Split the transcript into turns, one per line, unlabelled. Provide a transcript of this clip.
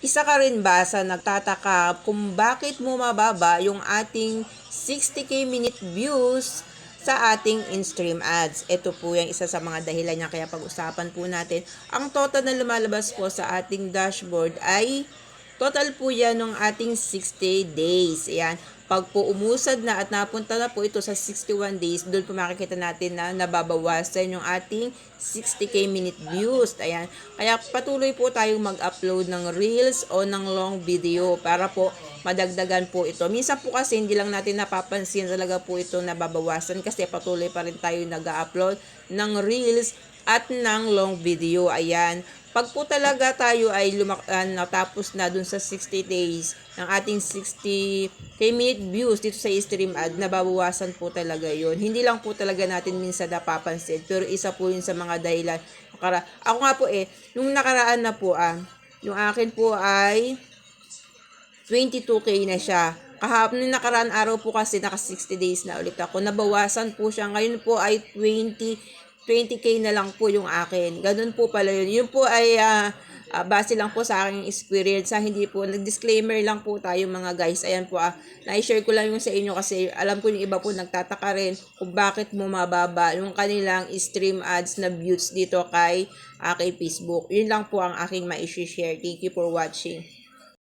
Isa ka rin ba sa nagtataka kung bakit bumababa yung ating 60k minute views sa ating in-stream ads? Ito po yung isa sa mga dahilan niya, kaya pag-usapan po natin. Ang total na lumalabas po sa ating dashboard ay total po yan ng ating 60 days. Ayan. Pag po umusad na at napunta na po ito sa 61 days, doon po makikita natin na nababawasan yung ating 60k minute views. Ayan. Kaya patuloy po tayong mag-upload ng reels o ng long video para po madagdagan po ito. Minsan po kasi hindi lang natin napapansin talaga po ito nababawasan kasi patuloy pa rin tayo nag-upload ng reels at ng long video. Ayan. Pag po talaga tayo ay natapos na dun sa 60 days ng ating 60k minute views dito sa stream ad, nababawasan po talaga yon. Hindi lang po talaga natin minsan napapansin, pero isa po yun sa mga dahilan. Ako nga po nung nakaraan na po yung akin po ay 22k na siya. Kahapon nung nakaraan araw po kasi naka 60 days na ulit ako. Nabawasan po siya. Ngayon po ay 20k na lang po yung akin. Ganun po pala yun. Yun po ay base lang po sa aking experience. Hindi po, nag-disclaimer lang po tayo mga guys. Ayan po, na-share ko lang yung sa inyo kasi alam ko yung iba po nagtataka rin kung bakit bumababa yung kanilang stream ads na views dito kay Facebook. Yun lang po ang aking ma-share. Thank you for watching.